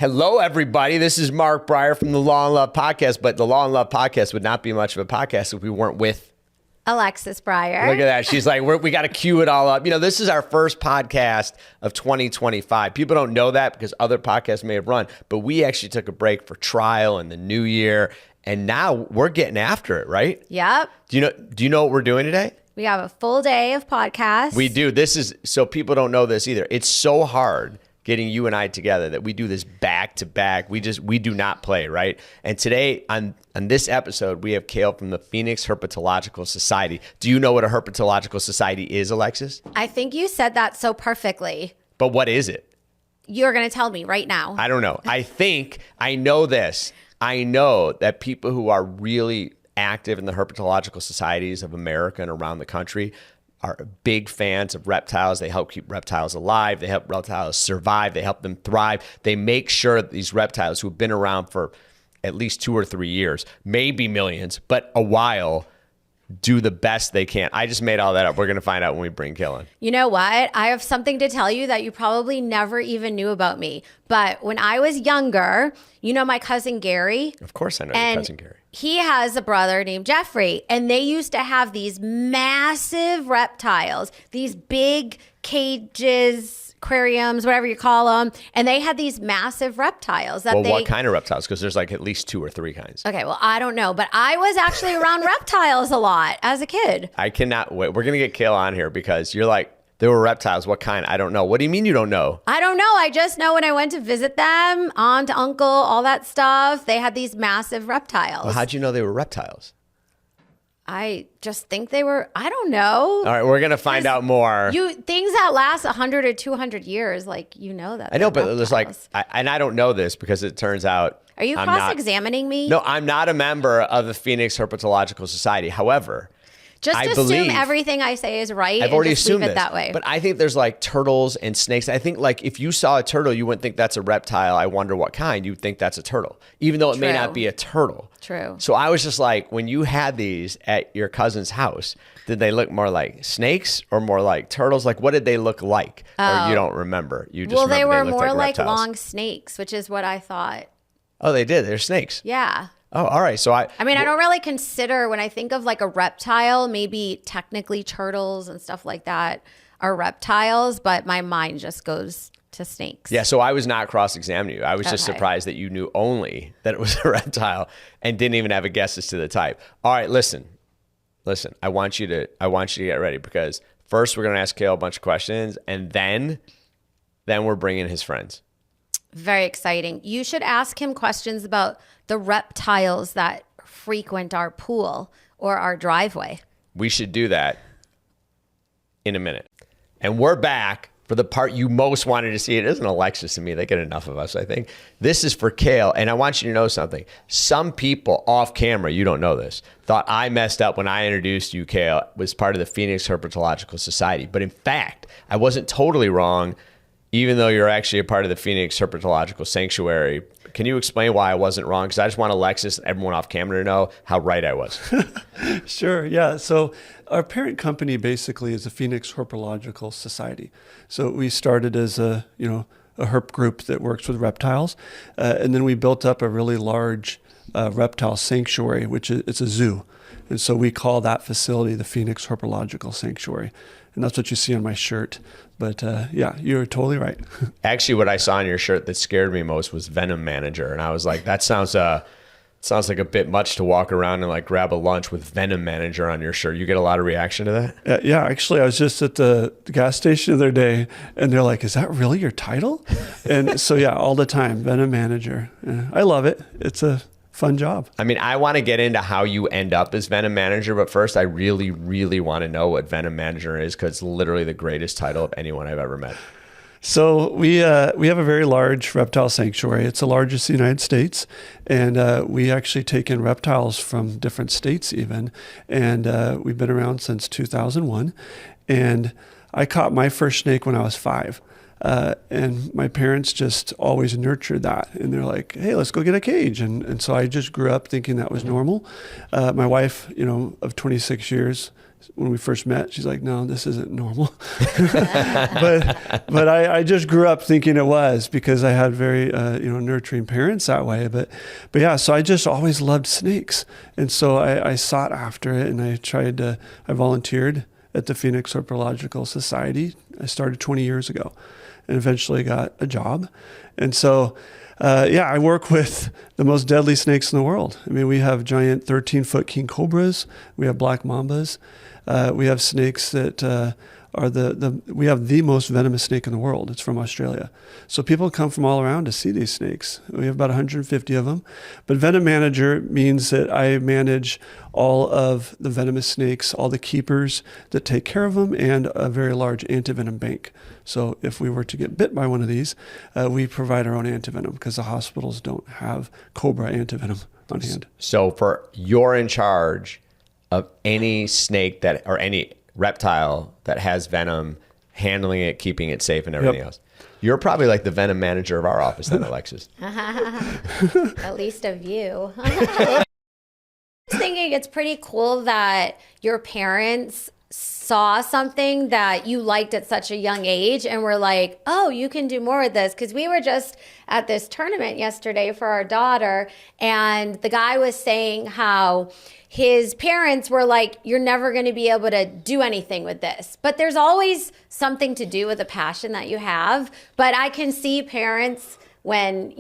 Hello, everybody. This is Mark Breyer from the Law and Love Podcast, but the Law and Love Podcast would not be much of a podcast if we weren't with Alexis Breyer. Look at that. She's like, we got to cue it all up. You know, this is our first podcast of 2025. People don't know that because other podcasts may have run, but we actually took a break for trial and the new year, and now we're getting after it, right? Yep. Do you know what we're doing today? We have a full day of podcasts. We do. This is, so people don't know this either. It's so hard getting you and I together that we do this back to back. We do not play, right? And today on this episode, we have Cale from the Phoenix Herpetological Society. Do you know what a herpetological society is, Alexis? I think you said that so perfectly. But what is it? You're going to tell me right now. I don't know. I know this. I know that people who are really active in the herpetological societies of America and around the country are big fans of reptiles. They help keep reptiles alive. They help reptiles survive. They help them thrive. They make sure that these reptiles who have been around for at least 2 or 3 years, maybe millions, but a while, do the best they can. I just made all that up. We're going to find out when we bring Cale in. You know what? I have something to tell you that you probably never even knew about me. But when I was younger, you know my cousin Gary? Of course I know your cousin Gary. He has a brother named Jeffrey, and they used to have these massive reptiles, these big cages, aquariums, whatever you call them, and they had these massive reptiles. What kind of reptiles? Because there's like at least 2 or 3 kinds. Okay, well, I don't know, but I was actually around reptiles a lot as a kid. I cannot wait. We're going to get Cale on here because you're like, there were reptiles. What kind? I don't know. What do you mean you don't know? I don't know. I just know when I went to visit them, aunt, uncle, all that stuff, they had these massive reptiles. Well, how'd you know they were reptiles? I just think they were, I don't know. All right, we're going to find out more. Things that last 100 or 200 years, like, you know that. I know, but there's like, and I don't know this because it turns out. Are you cross-examining me? No, I'm not a member of the Phoenix Herpetological Society. However, just assume everything I say is right. I've already assumed it that way. But I think there's like turtles and snakes. I think like if you saw a turtle, you wouldn't think that's a reptile. I wonder what kind. You'd think that's a turtle, even though it may not be a turtle. True. So I was just like, when you had these at your cousin's house, did they look more like snakes or more like turtles? Like, what did they look like? Or you don't remember? You just they were more like long snakes, which is what I thought. Oh, they did. They're snakes. Yeah. Oh, all right. So I mean, I don't really consider, when I think of like a reptile, maybe technically turtles and stuff like that are reptiles, but my mind just goes to snakes. Yeah. So I was not cross-examining you. I was just surprised that you knew only that it was a reptile and didn't even have a guess as to the type. All right. Listen, I want you to get ready because first we're going to ask Cale a bunch of questions and then we're bringing his friends. Very exciting. You should ask him questions about the reptiles that frequent our pool or our driveway. We should do that in a minute. And we're back for the part you most wanted to see. It isn't Alexis and me. They get enough of us, I think. This is for Cale. And I want you to know something. Some people off camera, you don't know this, thought I messed up when I introduced you, Cale, was part of the Phoenix Herpetological Society. But in fact, I wasn't totally wrong, even though you're actually a part of the Phoenix Herpetological Sanctuary. Can you explain why I wasn't wrong? Because I just want Alexis and everyone off camera to know how right I was. Sure, yeah. So our parent company basically is the Phoenix Herpetological Society. So we started as a herp group that works with reptiles. And then we built up a really large reptile sanctuary, which it's a zoo. And so we call that facility the Phoenix Herpetological Sanctuary. And that's what you see on my shirt. But yeah, you're totally right. Actually, what I saw on your shirt that scared me most was Venom Manager. And I was like, that sounds like a bit much to walk around and like grab a lunch with Venom Manager on your shirt. You get a lot of reaction to that? Yeah, actually, I was just at the gas station the other day and they're like, is that really your title? And so yeah, all the time, Venom Manager. I love it. It's a fun job. I mean, I want to get into how you end up as Venom Manager, but first I really, really want to know what Venom Manager is because it's literally the greatest title of anyone I've ever met. So we have a very large reptile sanctuary. It's the largest in the United States. And we actually take in reptiles from different states even. And we've been around since 2001. And I caught my first snake when I was 5. And my parents just always nurtured that. And they're like, hey, let's go get a cage. And so I just grew up thinking that was normal. My wife, of 26 years, when we first met, she's like, no, this isn't normal. but I just grew up thinking it was, because I had very, nurturing parents that way. But yeah, so I just always loved snakes. And so I sought after it, and I volunteered at the Phoenix Herpetological Society. I started 20 years ago and eventually got a job. And so, I work with the most deadly snakes in the world. I mean, we have giant 13-foot king cobras. We have black mambas. We have snakes that we have the most venomous snake in the world. It's from Australia. So people come from all around to see these snakes. We have about 150 of them. But venom manager means that I manage all of the venomous snakes, all the keepers that take care of them, and a very large anti-venom bank. So if we were to get bit by one of these, we provide our own anti-venom, because the hospitals don't have cobra anti-venom on hand. So you're in charge of any snake or any reptile that has venom, handling it, keeping it safe, and everything else. You're probably like the venom manager of our office then, Alexis. At least of you. I was thinking it's pretty cool that your parents saw something that you liked at such a young age and were like, oh, you can do more of this. Because we were just at this tournament yesterday for our daughter, and the guy was saying how his parents were like, you're never going to be able to do anything with this. But there's always something to do with a passion that you have. But I can see parents, when,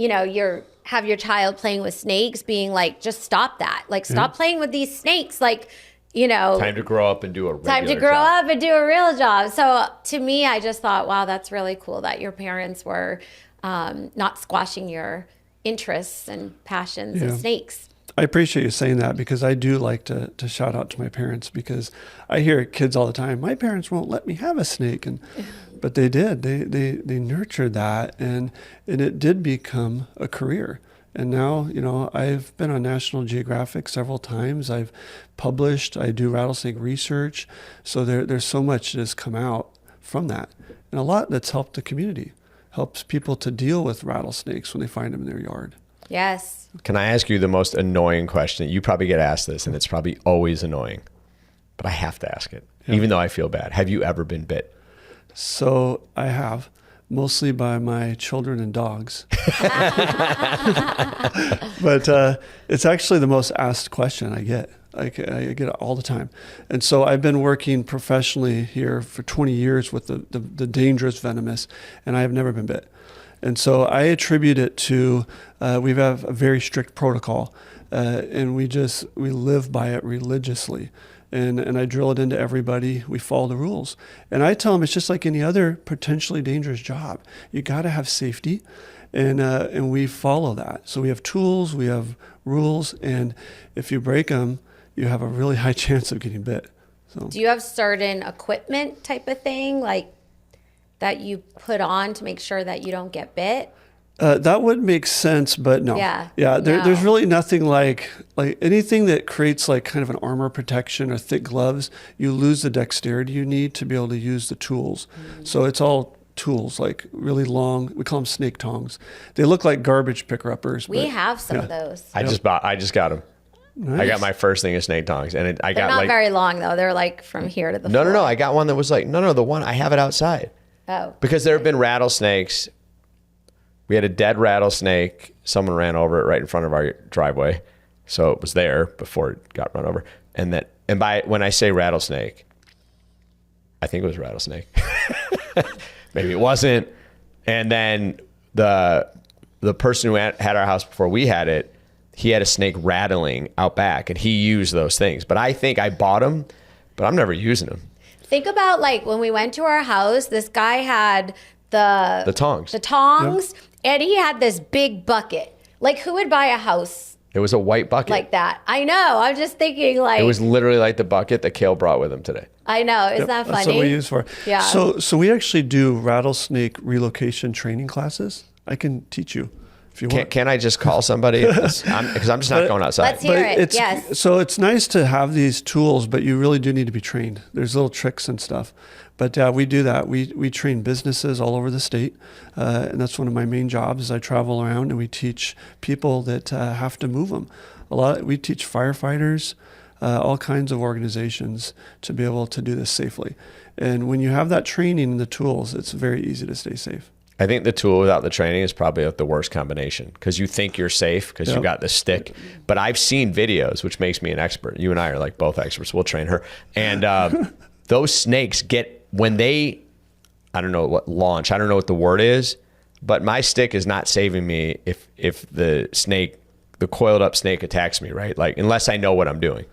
have your child playing with snakes, being like, just stop that. Like, stop playing with these snakes. Like, time to grow up and do a regular time to grow job. up and do a real job. So to me, I just thought, wow, that's really cool that your parents were not squashing your interests and passions in snakes. I appreciate you saying that, because I do like to shout out to my parents, because I hear kids all the time, my parents won't let me have a snake. But they did. They nurtured that, and it did become a career. And now, I've been on National Geographic several times. I've published. I do rattlesnake research. So there's so much that has come out from that. And a lot that's helped the community, helps people to deal with rattlesnakes when they find them in their yard. Yes. Can I ask you the most annoying question? You probably get asked this, and it's probably always annoying. But I have to ask it, even though I feel bad. Have you ever been bit? So I have. Mostly by my children and dogs. But it's actually the most asked question I get. I get it all the time. And so I've been working professionally here for 20 years with the dangerous venomous, and I have never been bit. And so I attribute it to, we have a very strict protocol, and we live by it religiously. And I drill it into everybody. We follow the rules. And I tell them it's just like any other potentially dangerous job. You got to have safety, and we follow that. So we have tools, we have rules, and if you break them, you have a really high chance of getting bit. So. Do you have certain equipment type of thing, like that you put on to make sure that you don't get bit? That would make sense, but no. Yeah. There's really nothing like anything that creates like kind of an armor protection or thick gloves. You lose the dexterity you need to be able to use the tools. Mm-hmm. So it's all tools, like really long. We call them snake tongs. They look like garbage picker-uppers. We have some of those. I just got them. Nice. I got my first thing of snake tongs, and They're not very long though. They're like from here to the floor. No. I got one that was like the one I have it outside. Oh. Because there have been rattlesnakes. We had a dead rattlesnake. Someone ran over it right in front of our driveway. So it was there before it got run over. And when I say rattlesnake, I think it was rattlesnake. Maybe it wasn't. And then the person who had our house before we had it, he had a snake rattling out back, and he used those things. But I think I bought them, but I'm never using them. Think about like when we went to our house, this guy had the tongs. Yep. And he had this big bucket. Like, who would buy a house? It was a white bucket. Like that. I know. I'm just thinking like. It was literally like the bucket that Cale brought with him today. I know. Isn't that funny? That's what we use for. Yeah. So we actually do rattlesnake relocation training classes. I can teach you if you want. Can I just call somebody? Because I'm just not going outside. Let's hear it. Yes. So it's nice to have these tools, but you really do need to be trained. There's little tricks and stuff. But we do that. We train businesses all over the state, and that's one of my main jobs. Is I travel around and we teach people that have to move them. We teach firefighters, all kinds of organizations to be able to do this safely. And when you have that training and the tools, it's very easy to stay safe. I think the tool without the training is probably the worst combination, because you think you're safe because you got the stick. But I've seen videos, which makes me an expert. You and I are like both experts. We'll train her. And those snakes get, when they, I don't know what launch, I don't know what the word is, but my stick is not saving me if the snake, the coiled up snake attacks me, right? Like, unless I know what I'm doing.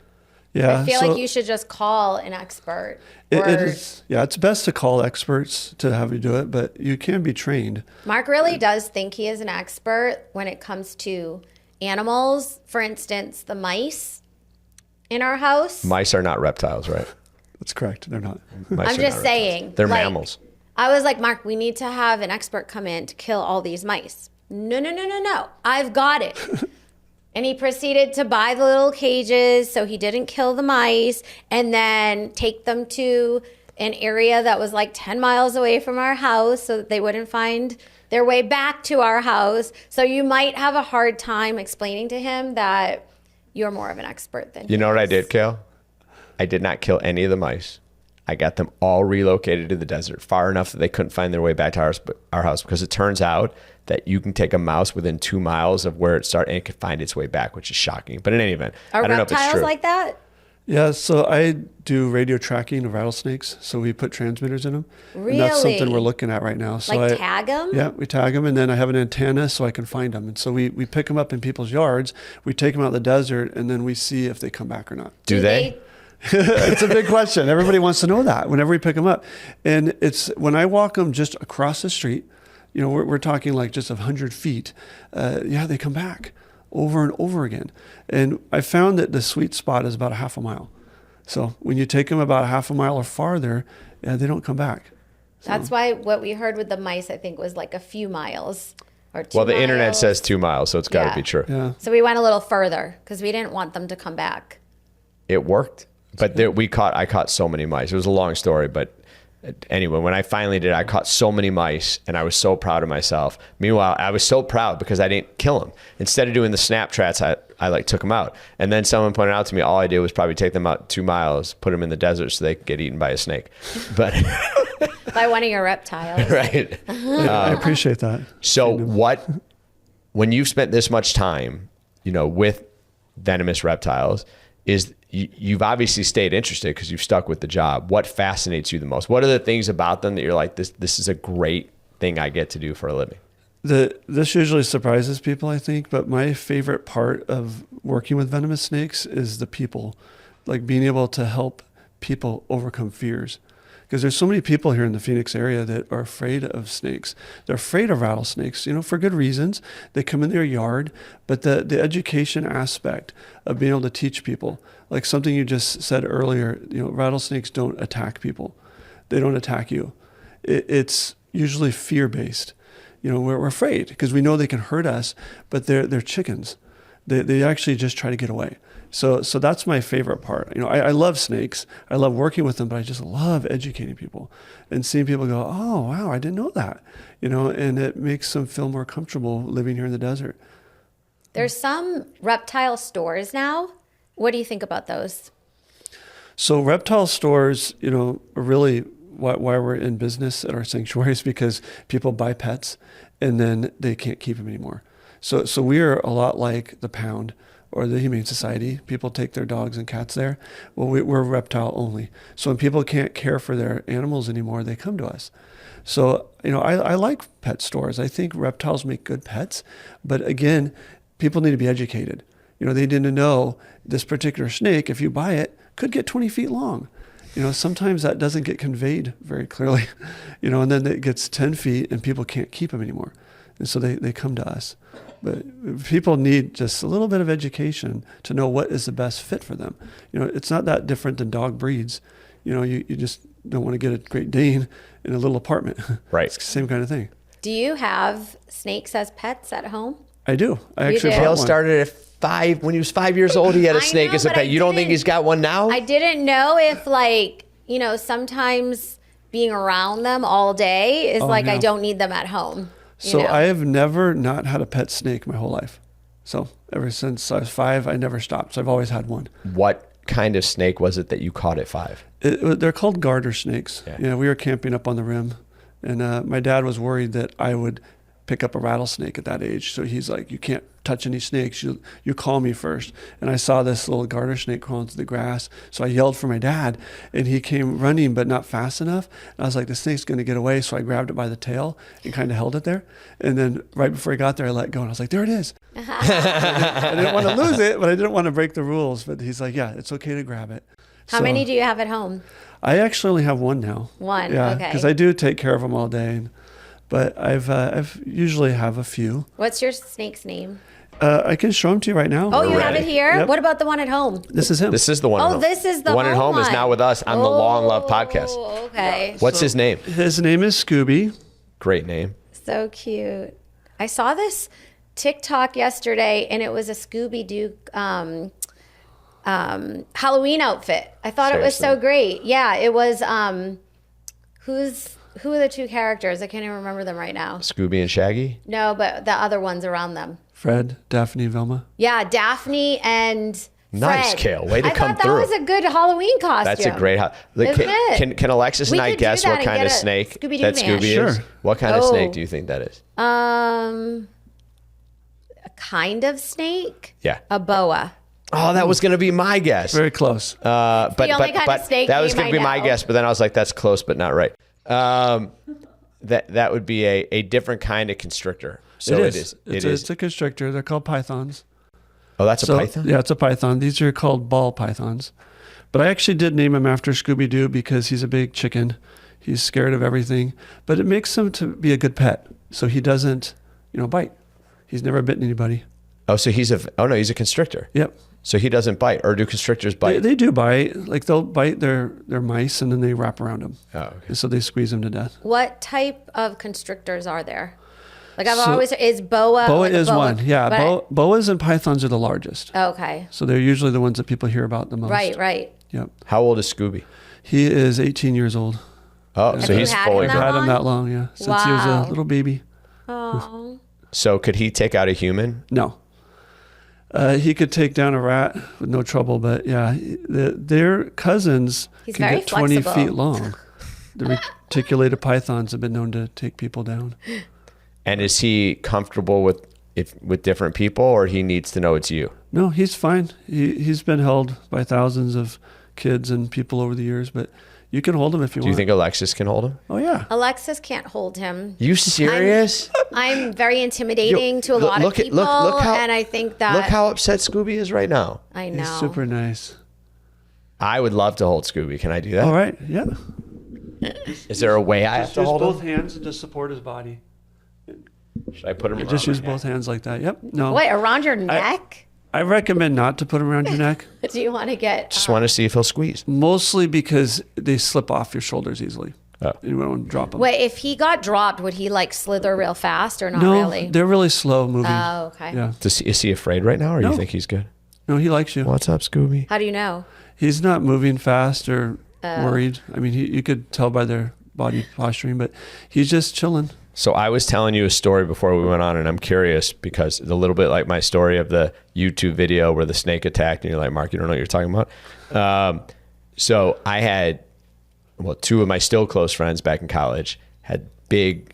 Yeah, I feel like you should just call an expert. It is, it's best to call experts to have you do it, but you can be trained. Mark really does think he is an expert when it comes to animals. For instance, the mice in our house. Mice are not reptiles, right? That's correct. They're not. Mice I'm are just not saying. reptiles. They're mammals. I was like, Mark, we need to have an expert come in to kill all these mice. No. I've got it. And he proceeded to buy the little cages so he didn't kill the mice, and then take them to an area that was like 10 miles away from our house so that they wouldn't find their way back to our house. So you might have a hard time explaining to him that you're more of an expert than You know what I did, Cale? I did not kill any of the mice. I got them all relocated to the desert, far enough that they couldn't find their way back to our house, because it turns out that you can take a mouse within 2 miles of where it started and it can find its way back, which is shocking. But in any event, Are I don't know if it's reptiles true. like that? Yeah, so I do radio tracking of rattlesnakes. So we put transmitters in them. Really? And that's something we're looking at right now. So Like tag 'em? Yeah, we tag them, and then I have an antenna so I can find them. And so we pick them up in people's yards, we take them out in the desert, and then we see if they come back or not. Do they? It's a big question. Everybody wants to know that whenever we pick them up. And it's when I walk them just across the street, you know, we're talking like just 100 feet. They come back over and over again. And I found that the sweet spot is about a half a mile. So when you take them about a half a mile or farther, they don't come back. So. That's why what we heard with the mice, I think, was like a few miles or 2 Well, the internet miles. says 2 miles, so it's got to be true. Yeah. So we went a little further because we didn't want them to come back. It worked. But I caught so many mice. It was a long story, but anyway, when I finally did, I caught so many mice, and I was so proud of myself. Meanwhile, I was so proud because I didn't kill them. Instead of doing the snap traps, I like took them out. And then someone pointed out to me, all I did was probably take them out 2 miles, put them in the desert so they could get eaten by a snake. But By one of your reptiles. right. I appreciate that. So when you've spent this much time, with venomous reptiles, you've obviously stayed interested because you've stuck with the job. What fascinates you the most? What are the things about them that you're like, this is a great thing I get to do for a living? This usually surprises people, I think, but my favorite part of working with venomous snakes is the people, like being able to help people overcome fears. Because there's so many people here in the Phoenix area that are afraid of snakes. They're afraid of rattlesnakes, for good reasons. They come in their yard, but the education aspect of being able to teach people, like something you just said earlier, rattlesnakes don't attack people. They don't attack you. It's usually fear-based. We're afraid because we know they can hurt us, but they're chickens. They actually just try to get away. So that's my favorite part. I love snakes. I love working with them, but I just love educating people and seeing people go, oh, wow, I didn't know that. And it makes them feel more comfortable living here in the desert. There's some reptile stores now. What do you think about those? So reptile stores, are really why we're in business at our sanctuaries, because people buy pets and then they can't keep them anymore. So we are a lot like the Pound or the Humane Society. People take their dogs and cats there. Well, we're reptile only. So when people can't care for their animals anymore, they come to us. So, I like pet stores. I think reptiles make good pets. But again, people need to be educated. They need to know this particular snake, if you buy it, could get 20 feet long. Sometimes that doesn't get conveyed very clearly, and then it gets 10 feet and people can't keep them anymore. And so they come to us. But people need just a little bit of education to know what is the best fit for them. It's not that different than dog breeds. You just don't want to get a Great Dane in a little apartment. Right. It's the same kind of thing. Do you have snakes as pets at home? I do. I actually do? bought Cale one. started at 5. When he was 5 years old, he had a I snake know, as a but pet. I You don't think didn't- he's got one now? I didn't know if sometimes being around them all day is I yeah. don't need them at home. So I have never not had a pet snake my whole life. So ever since I was 5, I never stopped. So I've always had one. What kind of snake was it that you caught at 5? They're called garter snakes. Yeah. We were camping up on the rim, and my dad was worried that I would pick up a rattlesnake at that age. So he's like, you can't touch any snakes. You call me first. And I saw this little garter snake crawling through the grass. So I yelled for my dad, and he came running, but not fast enough. And I was like, the snake's going to get away. So I grabbed it by the tail and kind of held it there. And then right before he got there, I let go. And I was like, there it is. I didn't want to lose it, but I didn't want to break the rules. But he's like, yeah, it's okay to grab it. How many do you have at home? I actually only have one now. One, yeah, okay. Because I do take care of them all day. But I've usually have a few. What's your snake's name? I can show them to you right now. Oh, you have it here? Yep. What about the one at home? This is him. This is the one. At home. This is the one at home one. is now with us on the Long Love podcast. Okay. What's his name? His name is Scooby. Great name. So cute. I saw this TikTok yesterday, and it was a Scooby-Doo Halloween outfit. I thought it was so great. Yeah, it was. Who are the two characters? I can't even remember them right now. Scooby and Shaggy? No, but the other ones around them. Fred, Daphne, Velma. Yeah, Daphne and Nice, Fred. Cale. Way to come thought through. that was a good Halloween costume. That's a great. Isn't it? Can Alexis and We I could do guess that what and kind get of a snake Scooby-Doo that van. Scooby is? Sure. What kind of snake do you think that is? A kind of snake? Yeah. A boa. Oh, that was going to be my guess. Very close. But the only kind of snake that was name going to be I my know. guess. But then I was like, that's close, but not right. That would be a different kind of constrictor. So it is. It's a constrictor. They're called pythons. Oh, that's a python? Yeah, it's a python. These are called ball pythons. But I actually did name him after Scooby-Doo because he's a big chicken. He's scared of everything. But it makes him to be a good pet. So he doesn't, bite. He's never bitten anybody. Oh, so he's a constrictor. Yep. So he doesn't bite, or do constrictors bite? They do bite. Like they'll bite their mice and then they wrap around them. Oh, okay. And so they squeeze them to death. What type of constrictors are there? Like is boa? Boa like a is one. Yeah. but- Boas and pythons are the largest. Okay. So they're usually the ones that people hear about the most. Right. Yep. How old is Scooby? He is 18 years old. Oh, so you he's had fully him I've that grown. had him long? that long, yeah. Since he was Wow. a little baby. Oh. So could he take out a human? No. He could take down a rat with no trouble, but yeah, their cousins He's can very get 20 flexible. feet long. The reticulated pythons have been known to take people down. And is he comfortable with different people, or he needs to know it's you? No, he's fine. He's been held by thousands of kids and people over the years, but you can hold him if you Do want. you think Alexis can hold him? Oh, yeah. Alexis can't hold him. You serious? I'm very intimidating to a lot of people, and I think that Look how upset Scooby is right now. I know. He's super nice. I would love to hold Scooby. Can I do that? All right, yeah. Is there a way I have Just to use hold both him? hands and just support his body. Should I put him around Just use my both neck? hands like that. Yep. No. Wait, around your neck? I recommend not to put them around your neck, Do you want to get? Just want to see if he'll squeeze. mostly because they slip off your shoulders easily. Oh. You don't want to drop them. Wait, if he got dropped, would he like slither real fast or not no, really? they're really slow moving. Oh, okay. Yeah. Is he afraid right now, or No. you think he's good? No, he likes you. What's up, Scooby? How do you know? He's not moving fast or worried. I mean, you could tell by their body posturing, but he's just chilling. So I was telling you a story before we went on, and I'm curious because it's a little bit like my story of the YouTube video where the snake attacked, and you're like, Mark, you don't know what you're talking about. So I had, two of my still close friends back in college had big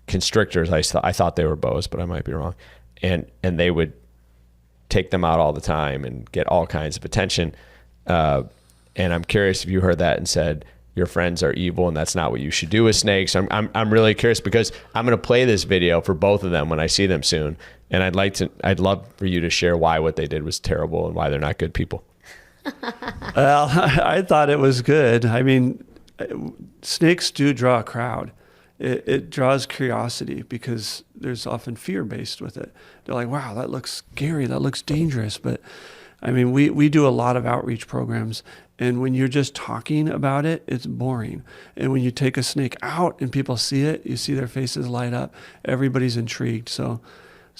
constrictors. I thought they were boas, but I might be wrong. And they would take them out all the time and get all kinds of attention. And I'm curious if you heard that and said, your friends are evil and that's not what you should do with snakes. I'm really curious because I'm going to play this video for both of them when I see them soon. And I'd love for you to share why what they did was terrible and why they're not good people. Well, I thought it was good. I mean, snakes do draw a crowd. It draws curiosity because there's often fear based with it. They're like, wow, that looks scary. That looks dangerous. But I mean, we do a lot of outreach programs. And when you're just talking about it, it's boring. And when you take a snake out and people see it, you see their faces light up. Everybody's intrigued. So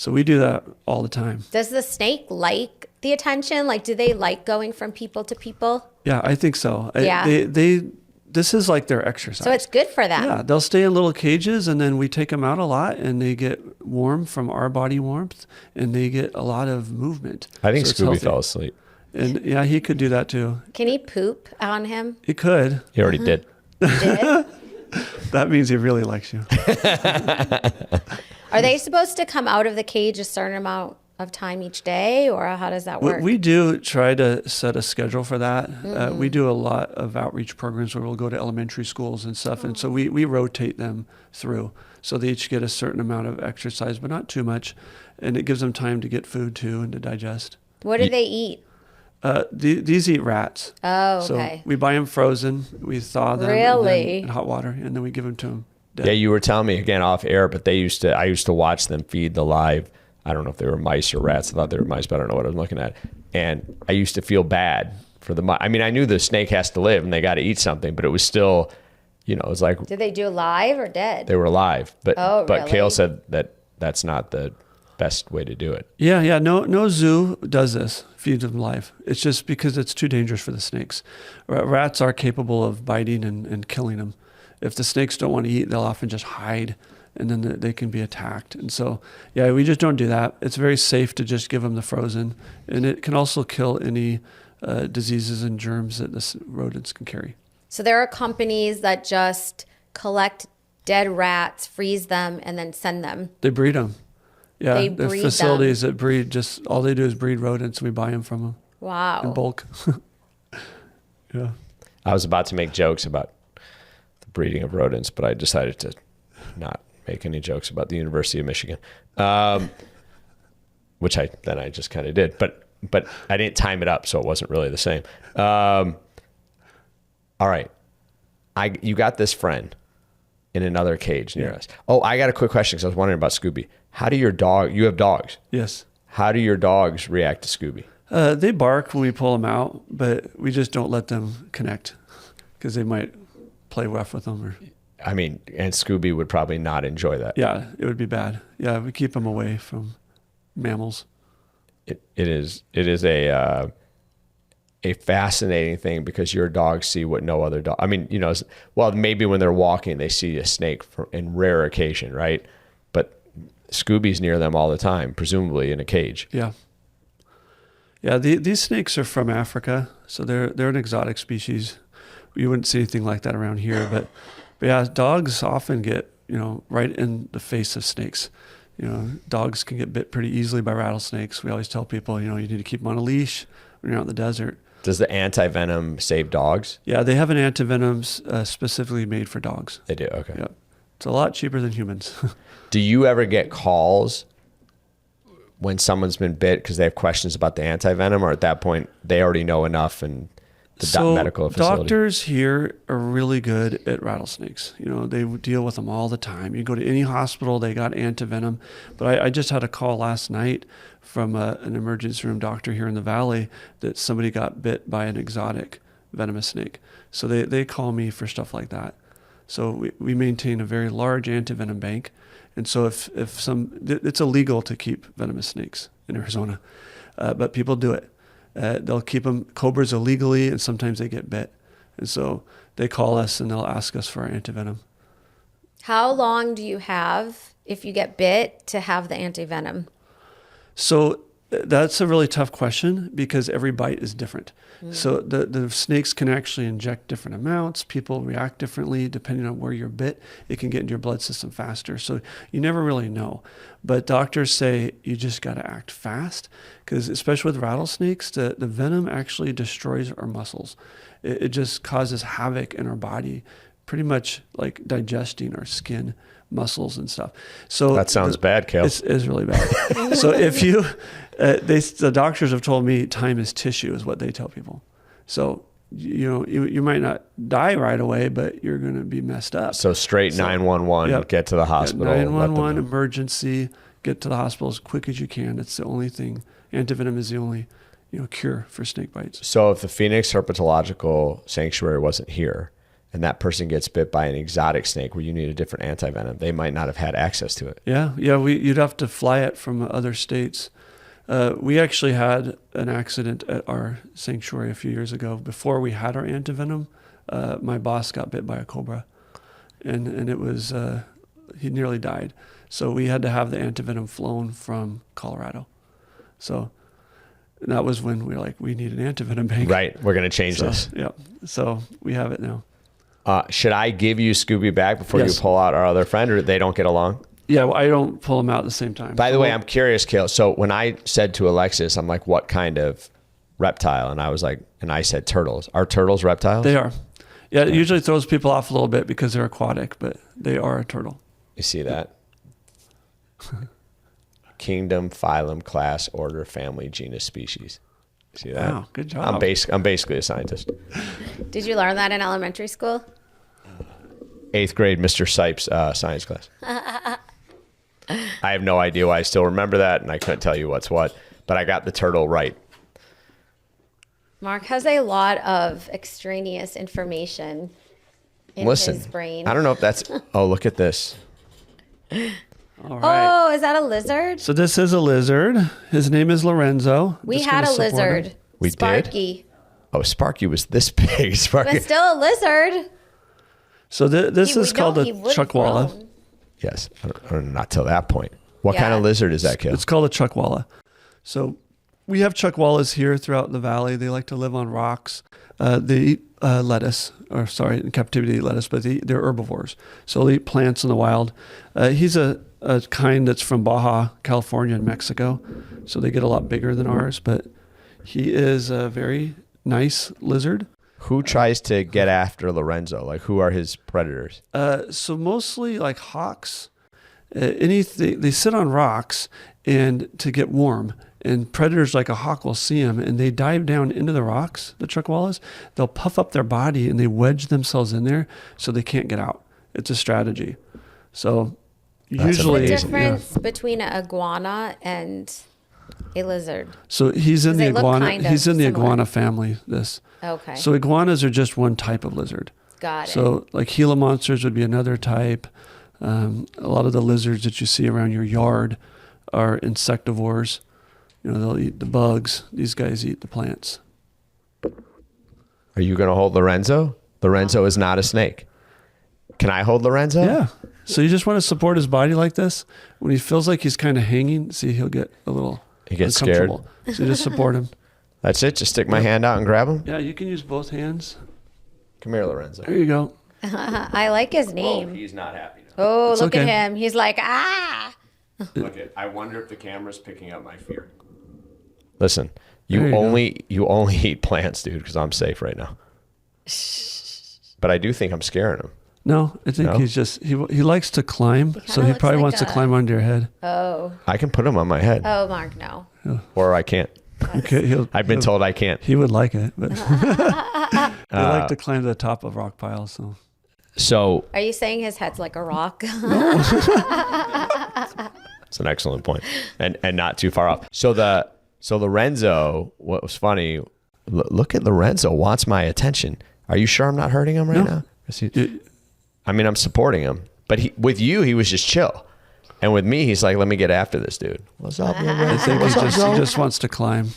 we do that all the time. Does the snake like the attention? Like, do they like going from people to people? Yeah, I think so. Yeah. This is like their exercise. So it's good for them. Yeah, they'll stay in little cages, and then we take them out a lot, and they get warm from our body warmth, and they get a lot of movement. I think So it's Scooby healthy. fell asleep. And yeah, he could do that too. Can he poop on him? He could. He already did. Did? That means he really likes you. Are they supposed to come out of the cage a certain amount of time each day, or how does that work? We do try to set a schedule for that. We do a lot of outreach programs where we'll go to elementary schools and stuff. And so we rotate them through. So they each get a certain amount of exercise, but not too much. And it gives them time to get food too and to digest. What do they eat? These eat rats. Oh, okay. So we buy them frozen. We thaw them Really? in hot water, and then we give them to them dead. Yeah, you were telling me again off air, but I used to watch them feed the live. I don't know if they were mice or rats. I thought they were mice, but I don't know what I was looking at. And I used to feel bad for the mice. I mean, I knew the snake has to live and they got to eat something, but it was still, it was like Did they do live or dead? they were alive. But really? Cale said that that's not the best way to do it. Yeah. No zoo does this, feeds them live. It's just because it's too dangerous for the snakes. Rats are capable of biting and killing them. If the snakes don't want to eat, they'll often just hide, and then they can be attacked. And so, yeah, we just don't do that. It's very safe to just give them the frozen, and it can also kill any diseases and germs that the rodents can carry. So there are companies that just collect dead rats, freeze them, and then send them. They breed them. Yeah, They the breed facilities that breed, just all they do is breed rodents. We buy them from them Wow. in bulk. Yeah. I was about to make jokes about the breeding of rodents, but I decided to not make any jokes about the University of Michigan, which I just kind of did. But I didn't time it up, so it wasn't really the same. All right. You got this friend in another cage near us. Oh, I got a quick question because I was wondering about Scooby. How do you have dogs? Yes. How do your dogs react to Scooby? They bark when we pull them out, but we just don't let them connect because they might play rough with them. I mean, and Scooby would probably not enjoy that. Yeah, it would be bad. Yeah, we keep them away from mammals. It is a fascinating thing because your dogs see what no other dog. I mean, maybe when they're walking, they see a snake in rare occasion, right? But Scooby's near them all the time, presumably in a cage. Yeah. Yeah, these snakes are from Africa, so they're an exotic species. You wouldn't see anything like that around here, but yeah, dogs often get, right in the face of snakes. Dogs can get bit pretty easily by rattlesnakes. We always tell people, you need to keep them on a leash when you're out in the desert. Does the anti-venom save dogs? Yeah, they have an anti-venom specifically made for dogs. They do, okay. Yeah. It's a lot cheaper than humans. Do you ever get calls when someone's been bit because they have questions about the anti-venom, or at that point they already know enough and the medical facility? Doctors here are really good at rattlesnakes. They deal with them all the time. You go to any hospital, they got anti-venom. But I just had a call last night from an emergency room doctor here in the valley that somebody got bit by an exotic venomous snake. So they call me for stuff like that. So we maintain a very large anti-venom bank. And so if it's illegal to keep venomous snakes in Arizona, but people do it. They'll keep them, cobras illegally, and sometimes they get bit. And so they call us and they'll ask us for our antivenom. How long do you have, if you get bit, to have the anti-venom? So that's a really tough question because every bite is different. So the snakes can actually inject different amounts. People react differently depending on where you're bit. It can get into your blood system faster. So you never really know. But doctors say you just got to act fast because especially with rattlesnakes, the venom actually destroys our muscles. It just causes havoc in our body, pretty much like digesting our skin, muscles and stuff. So that sounds bad, Cale. It's really bad. So if you, the doctors have told me time is tissue is what they tell people. So, you might not die right away, but you're going to be messed up. So straight 911, yep. Get to the hospital. 911 emergency, get to the hospital as quick as you can. It's the only thing. Antivenom is the only, cure for snake bites. So if the Phoenix Herpetological Sanctuary wasn't here, and that person gets bit by an exotic snake where you need a different antivenom, they might not have had access to it. Yeah. You'd have to fly it from other states. We actually had an accident at our sanctuary a few years ago. Before we had our antivenom, my boss got bit by a cobra, and it was he nearly died. So we had to have the antivenom flown from Colorado. So And that was when we were like, we need an anti-venom bank. Right. We're going to change this. Yeah. So we have it now. Should I give you Scooby back before you pull out our other friend, or they don't get along? Yeah, well, I don't pull them out at the same time. By the way, I'm curious, Cale. So when I said to Alexis, I'm like, what kind of reptile? And I said turtles. Are turtles reptiles? They are. Yeah, it usually throws people off a little bit because they're aquatic, but they are a turtle. You see that? Kingdom, phylum, class, order, family, genus, species. See that? Wow, good job. I'm basically a scientist. Did you learn that in elementary school? 8th grade, Mr. Sipes science class. I have no idea why I still remember that, and I couldn't tell you what's what, but I got the turtle right. Mark has a lot of extraneous information in his brain. I don't know if that's... Oh, look at this. All right. Oh, is that a lizard? So this is a lizard. His name is Lorenzo. We Just had gonna a support him. lizard. We did? Sparky. Oh, Sparky was this big. Sparky. But still a lizard. So this is called a He would've chuckwalla. grown. Yes. Not till that point. What kind of lizard is that, Cale? It's called a chuckwalla. So we have chuckwallas here throughout the valley. They like to live on rocks. They eat lettuce, in captivity they eat lettuce, but they're herbivores. So they'll eat plants in the wild. He's a kind that's from Baja, California, and Mexico. So they get a lot bigger than ours, but he is a very nice lizard. Who tries to get after Lorenzo? Like, who are his predators? So mostly like hawks. Anything, they sit on rocks and to get warm. And predators like a hawk will see them, and they dive down into the rocks, the chuckwallas. They'll puff up their body, and they wedge themselves in there so they can't get out. It's a strategy. So usually... What's the difference between an iguana and a lizard? So he's in the They look iguana. kind of He's in the similar. iguana family. Okay. So iguanas are just one type of lizard. Got it. So like Gila monsters would be another type. A lot of the lizards that you see around your yard are insectivores. They'll eat the bugs. These guys eat the plants. Are you going to hold Lorenzo? Lorenzo is not a snake. Can I hold Lorenzo? Yeah. So you just want to support his body like this. When he feels like he's kind of hanging, see, he'll get a little He gets scared. uncomfortable. So just support him. That's it? Just stick my hand out and grab him? Yeah, you can use both hands. Come here, Lorenzo. There you go. I like his name. He's not happy now. Oh, It's look at okay. him. He's like, ah. Look at. I wonder if the camera's picking up my fear. Listen, There you you only eat plants, dude, because I'm safe right now. But I do think I'm scaring him. No, I think No? he's just, he likes to climb. So he looks probably like wants to a- climb onto your head. Oh. I can put him on my head, Oh, Mark, no. or I can't. Okay, I've been told I can't. he would like it, but they like to climb to the top of rock piles. So So Are you saying his head's like a rock? it's an excellent point, and not too far off. So Lorenzo, what was funny? Look at Lorenzo wants my attention. Are you sure I'm not hurting him right now? 'Cause I'm supporting him, but with you he was just chill, and with me he's like, let me get after this dude. What's up, I Lorenzo? think What's up, he Zo? just wants to climb.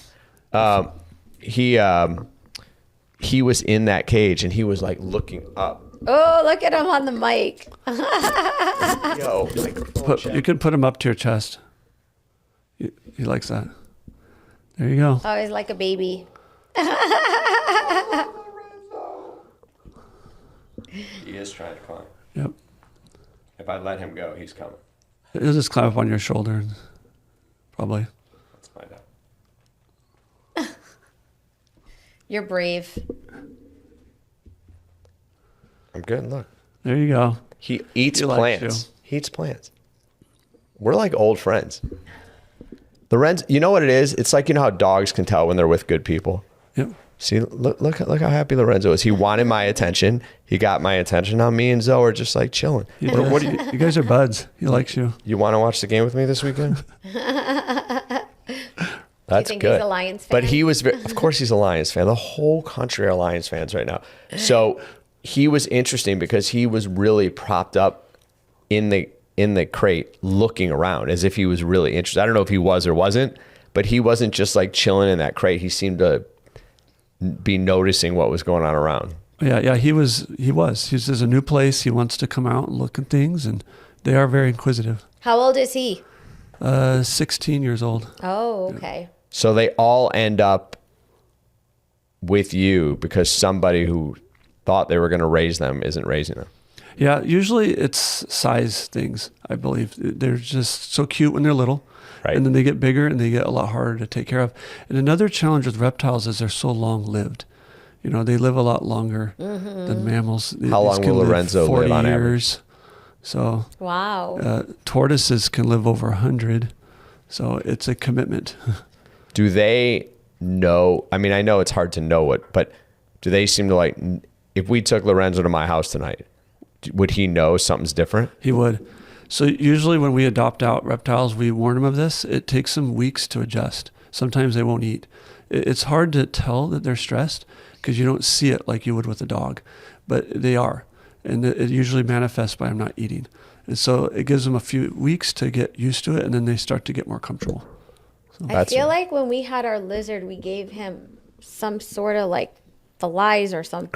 He was in that cage and he was like looking up. Oh, look at him on the mic. Yo, You can put him up to your chest. He likes that. There you go. Oh, he's like a baby. he is trying to climb. Yep. If I let him go, he's coming. He'll just climb up on your shoulder, probably. Let's find out. You're brave. I'm good. Look, There you go. he eats He likes plants. you. He eats plants. We're like old friends. Lorenzo, you know what it is? It's like, how dogs can tell when they're with good people. Yep. See, look how happy Lorenzo is. He wanted my attention. He got my attention. Now me and Zoe are just like chilling. What do You guys are buds. He likes you. you want to watch the game with me this weekend? That's think good. he's a Lions fan? But he was, of course, he's a Lions fan. The whole country are Lions fans right now. So he was interesting because he was really propped up in the crate, looking around as if he was really interested. I don't know if he was or wasn't, but he wasn't just like chilling in that crate. He seemed to be noticing what was going on around. Yeah. He was. There's a new place. He wants to come out and look at things, and they are very inquisitive. How old is he? 16 years old. Oh, okay. So they all end up with you because somebody who thought they were going to raise them isn't raising them. Yeah, usually it's size things, I believe. They're just so cute when they're little. Right. And then they get bigger and they get a lot harder to take care of. And another challenge with reptiles is they're so long-lived. You know, they live a lot longer than mammals. How long will Lorenzo live on average? So Wow. tortoises can live over 100. So it's a commitment. Do they know? I mean, I know it's hard to know it, but do they seem to like, if we took Lorenzo to my house tonight, would he know something's different? He would. So usually when we adopt out reptiles, we warn them of this. It takes them weeks to adjust. Sometimes they won't eat. It's hard to tell that they're stressed because you don't see it like you would with a dog, but they are. And it usually manifests by them not eating. And so it gives them a few weeks to get used to it, and then they start to get more comfortable. So I feel like when we had our lizard, we gave him some sort of like flies or something.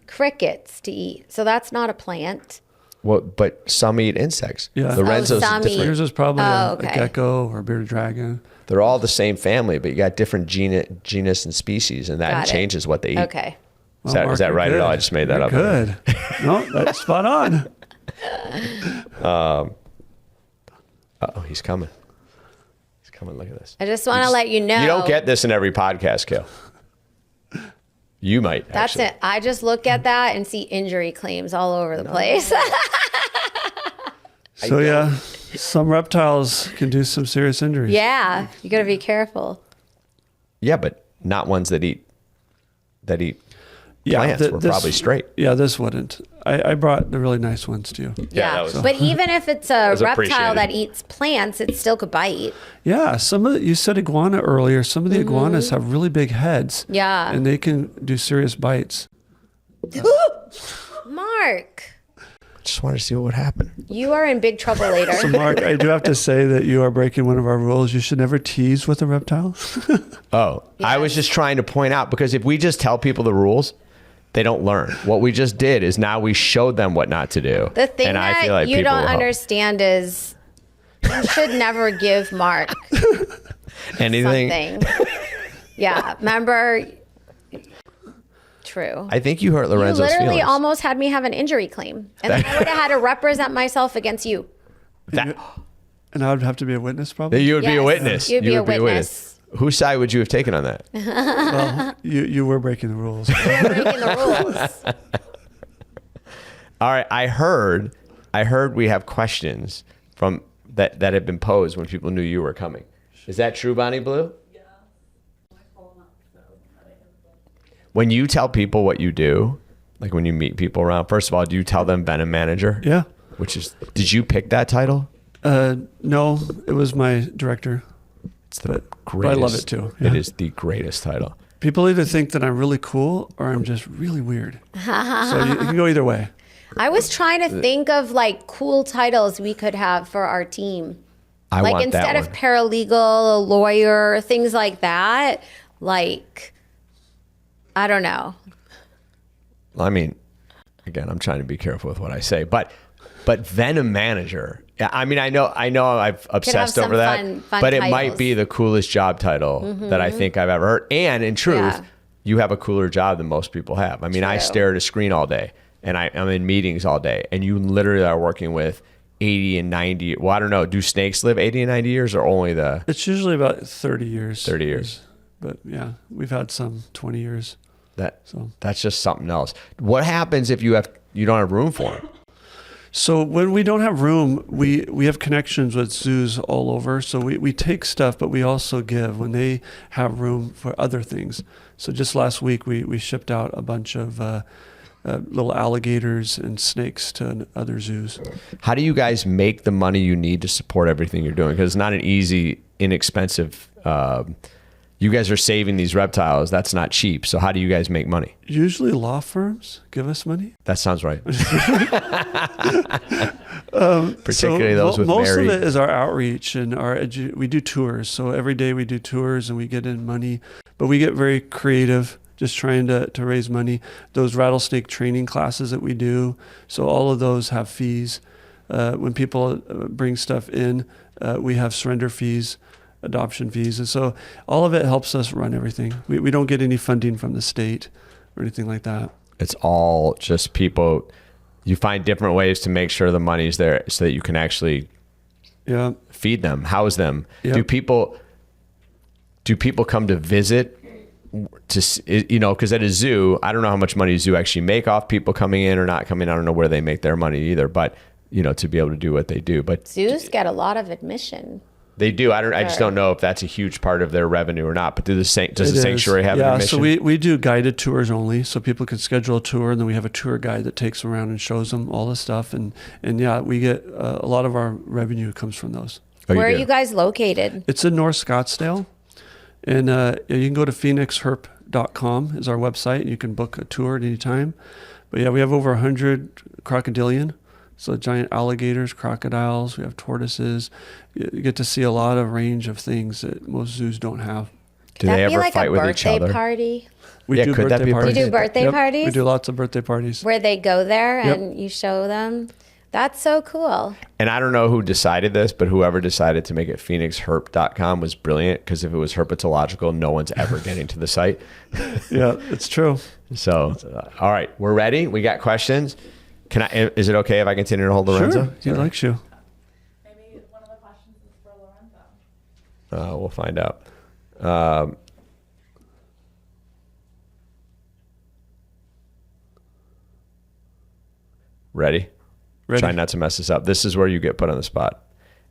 Crickets to eat. So that's not a plant. Well, but some eat insects. Yeah. Lorenzo's some different. eat. yours is probably a okay. gecko or a bearded dragon. They're all the same family, but you got different genus and species, and that Got it. changes what they eat. Okay. Is that Mark, right you're at good. all? I just made that You're up. Good. No, that's spot on. Uh-oh, he's coming. He's coming. Look at this. I just want to let you know. You don't get this in every podcast, Cale. You might. That's actually. it. I just look at that and see injury claims all over the place. So yeah, some reptiles can do some serious injuries. Yeah. You got to be careful. Yeah, but not ones that eat Yeah, plants. We're probably straight. Yeah, this wouldn't. I brought the really nice ones to you. Yeah, that was- But even if it's a was reptile appreciated. that eats plants, it still could bite. Yeah, you said iguana earlier. Some of the iguanas have really big heads. Yeah. And they can do serious bites. Mark, Just wanted to see what would happen. you are in big trouble later. So Mark, I do have to say that you are breaking one of our rules. You should never tease with a reptile. Oh, I was just trying to point out, because if we just tell people the rules, they don't learn. What we just did is now we showed them what not to do. The thing and that I feel like you people don't will help. understand is you should never give Mark Anything. something. Yeah, remember? True. I think you hurt You Lorenzo's literally feelings. almost had me have an injury claim. And then I would have had to represent myself against you. That- And I would have to be a witness, probably. you would be a Yes, witness. you'd be You a would witness. Whose side would you have taken on that? Well, you were breaking the rules. You're breaking the rules. All right, I heard we have questions from that have been posed when people knew you were coming. Is that true, Bonnie Blue? Yeah. When you tell people what you do, like when you meet people around, first of all, do you tell them venom manager? Yeah. Did you pick that title? No, it was my director. It's the But greatest. I love it too. It Yeah. is the greatest title. People either think that I'm really cool or I'm just really weird. So you can go either way. I was trying to think of like cool titles we could have for our team. I Like want instead that of one. paralegal, a lawyer, things like that. Like, I don't know. I mean, again, I'm trying to be careful with what I say, but venom manager. Yeah, I mean, I know I've obsessed some over that, fun but it titles. might be the coolest job title that I think I've ever heard. And in truth, Yeah. you have a cooler job than most people have. I mean, I True. stare at a screen all day, and I'm in meetings all day, and you literally are working with 80 and 90. Well, I don't know. Do snakes live 80 and 90 years, or only the It's usually about 30 years. 30 years? But yeah, we've had some 20 years. That's just something else. What happens if you don't have room for them? So when we don't have room, we have connections with zoos all over. So we take stuff, but we also give when they have room for other things. So just last week, we shipped out a bunch of little alligators and snakes to other zoos. How do you guys make the money you need to support everything you're doing? Because it's not an easy, inexpensive. You guys are saving these reptiles. That's not cheap. So how do you guys make money? Usually law firms give us money. That sounds right. Particularly those with most married. of it is our outreach and we do tours. So every day we do tours and we get in money, but we get very creative just trying to raise money. Those rattlesnake training classes that we do. So all of those have fees. When people bring stuff in, we have surrender fees. adoption fees. And so all of it helps us run everything. We don't get any funding from the state or anything like that. It's all just people. You find different ways to make sure the money's there so that you can actually feed them, house them. Yeah. Do people come to visit because at a zoo, I don't know how much money a zoo actually make off people coming in or not coming. I don't know where they make their money either, but to be able to do what they do. But zoos get a lot of admission. They do. I just don't know if that's a huge part of their revenue or not. But does the sanctuary have an admission? So we do guided tours only, so people can schedule a tour, and then we have a tour guide that takes them around and shows them all the stuff. And we get a lot of our revenue comes from those. Oh, Where are you guys located? It's in North Scottsdale, and you can go to phoenixherp.com is our website, and you can book a tour at any time. But yeah, we have over 100 crocodilian. So giant alligators, crocodiles, we have tortoises. You get to see a lot of range of things that most zoos don't have. Do they ever fight with each other? Party? We do could that birthday be a parties. You do birthday parties? We do lots of birthday parties. Where they go there and you show them? That's so cool. And I don't know who decided this, but whoever decided to make it phoenixherp.com was brilliant, because if it was herpetological, no one's ever getting to the site. Yeah, it's true. So, all right, we're ready. We got questions. Is it okay if I continue to hold Lorenzo? Sure, he likes you. Maybe one of the questions is for Lorenzo. We'll find out. Ready? Try not to mess this up. This is where you get put on the spot.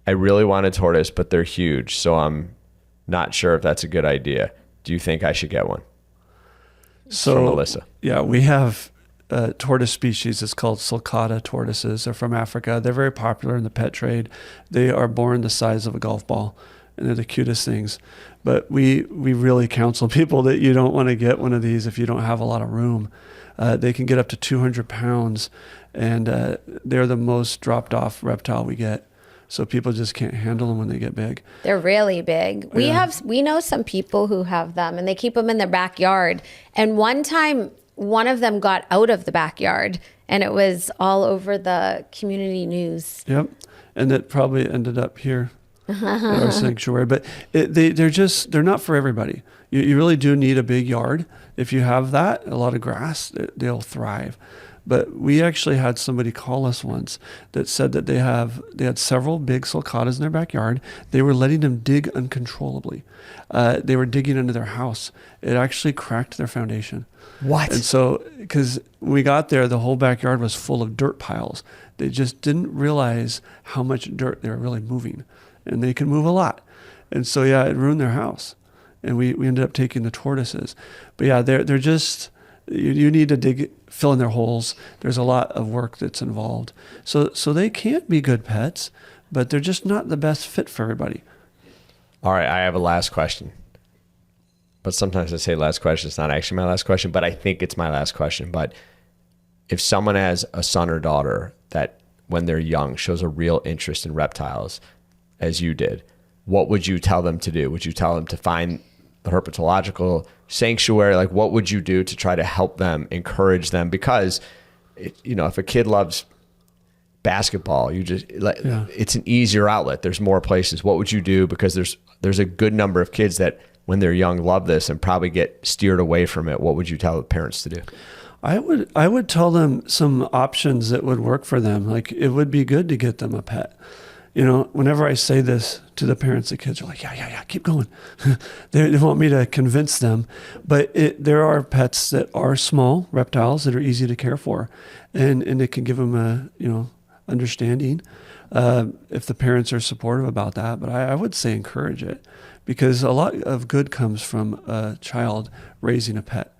I really want a tortoise, but they're huge, so I'm not sure if that's a good idea. Do you think I should get one? So, from Melissa. Yeah, we have tortoise species. It's called sulcata tortoises. They're from Africa. They're very popular in the pet trade. They are born the size of a golf ball, and they're the cutest things. But we really counsel people that you don't want to get one of these if you don't have a lot of room. They can get up to 200 pounds, and they're the most dropped off reptile we get. So people just can't handle them when they get big. They're really big. We know some people who have them, and they keep them in their backyard. And one time, one of them got out of the backyard, and it was all over the community news. Yep, and it probably ended up here at our sanctuary. But they're not for everybody. You really do need a big yard. If you have that, a lot of grass, they'll thrive. But we actually had somebody call us once that said that they had several big sulcatas in their backyard. They were letting them dig uncontrollably. They were digging under their house. It actually cracked their foundation. What? And so, because when we got there, the whole backyard was full of dirt piles. They just didn't realize how much dirt they were really moving. And they can move a lot. And so, yeah, it ruined their house. And we ended up taking the tortoises. But yeah, they're just... You need to fill in their holes. There's a lot of work that's involved. So they can't be good pets, but they're just not the best fit for everybody. All right, I have a last question. But sometimes I say last question. It's not actually my last question, but I think it's my last question. But if someone has a son or daughter that when they're young shows a real interest in reptiles, as you did, what would you tell them to do? Would you tell them to find the herpetological sanctuary? Like, what would you do to try to help them, encourage them? Because if a kid loves basketball, it's an easier outlet. There's more places. What would you do? Because there's a good number of kids that when they're young love this and probably get steered away from it. What would you tell the parents to do? I would tell them some options that would work for them. Like, it would be good to get them a pet. Whenever I say this to the parents, the kids are like, yeah, keep going. They want me to convince them. But there are pets that are small reptiles that are easy to care for. And it can give them a, understanding if the parents are supportive about that. But I would say encourage it, because a lot of good comes from a child raising a pet.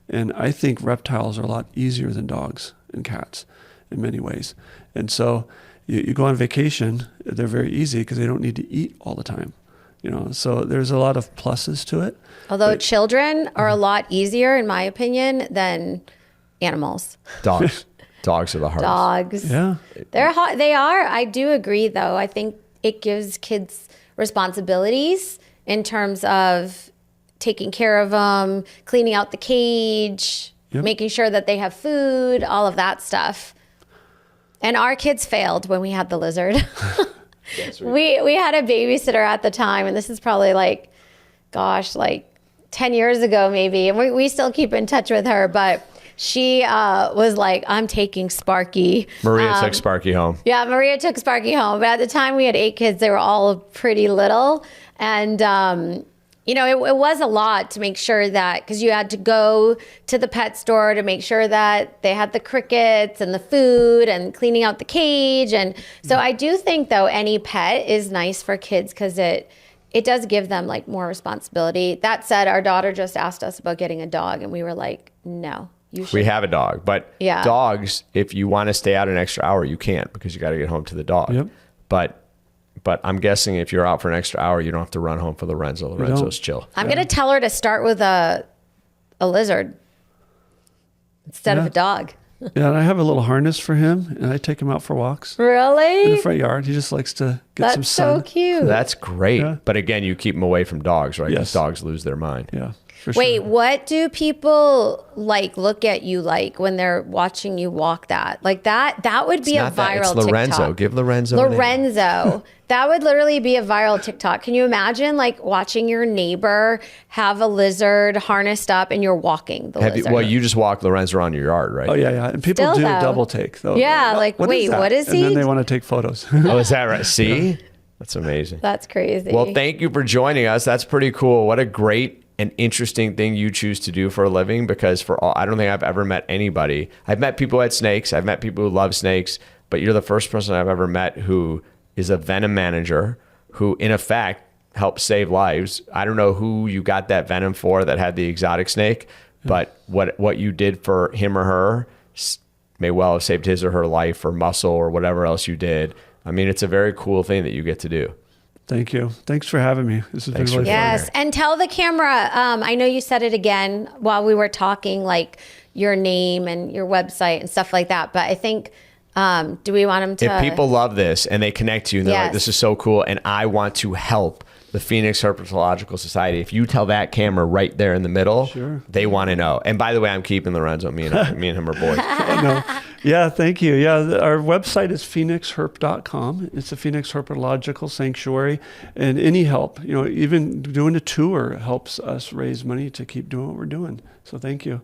And I think reptiles are a lot easier than dogs and cats in many ways. And so you go on vacation, they're very easy because they don't need to eat all the time. So there's a lot of pluses to it. Although children are a lot easier, in my opinion, than animals. Dogs. Dogs are the hardest. Dogs. Yeah. They're hot. They are. I do agree, though. I think it gives kids responsibilities in terms of taking care of them, cleaning out the cage, making sure that they have food, all of that stuff. And our kids failed when we had the lizard. We had a babysitter at the time, and this is probably like 10 years ago maybe, and we still keep in touch with her, but she was like, I'm taking Sparky. Maria took Sparky home. Yeah, Maria took Sparky home. But at the time we had 8 kids. They were all pretty little. And, it was a lot to make sure that, because you had to go to the pet store to make sure that they had the crickets and the food and cleaning out the cage. And so I do think, though, any pet is nice for kids because it does give them like more responsibility. That said, our daughter just asked us about getting a dog, and we were like, no. We have a dog, but Yeah. dogs, if you want to stay out an extra hour, you can't because you got to get home to the dog. Yep. But I'm guessing if you're out for an extra hour, you don't have to run home for Lorenzo. Lorenzo's chill. I'm going to tell her to start with a lizard instead of a dog. Yeah, and I have a little harness for him, and I take him out for walks in Really? the front yard. He just likes to get some That's sun. so cute. That's great. Yeah. But again, you keep them away from dogs, right? Because Yes. dogs lose their mind. Yeah, for Wait, sure. what do people look at you like when they're watching you walk that? Like that would be a Not that, viral it's Lorenzo. TikTok. Give Lorenzo a name. Lorenzo. That would literally be a viral TikTok. Can you imagine watching your neighbor have a lizard harnessed up and you're walking the lizard? Well, you just walk Lorenzo around your yard, right? Oh, yeah. And people Still, do though. double take, though. Yeah, like, What wait, that? what is And he? then they want to take photos. Oh, is that right? See? That's amazing. That's crazy. Well, thank you for joining us. That's pretty cool. What a great and interesting thing you choose to do for a living, because I don't think I've ever met anybody. I've met people who had snakes. I've met people who love snakes, but you're the first person I've ever met who is a venom manager who, in effect, helps save lives. I don't know who you got that venom for that had the exotic snake, but what you did for him or her may well have saved his or her life or muscle or whatever else you did. I mean, it's a very cool thing that you get to do. Thank you. Thanks for having me. This has Thanks been for really fun. Yes, and tell the camera. I know you said it again while we were talking, like your name and your website and stuff like that. But I think, do we want them to? If people love this and they connect to you and they're like, Yes. this is so cool, and I want to help the Phoenix Herpetological Society, if you tell that camera right there in the middle, Sure. they want to know. And by the way, I'm keeping Lorenzo. Me and him are boys. No. Yeah, thank you. Yeah, our website is phoenixherp.com. It's a Phoenix Herpetological Sanctuary, and any help, even doing a tour helps us raise money to keep doing what we're doing. So thank you.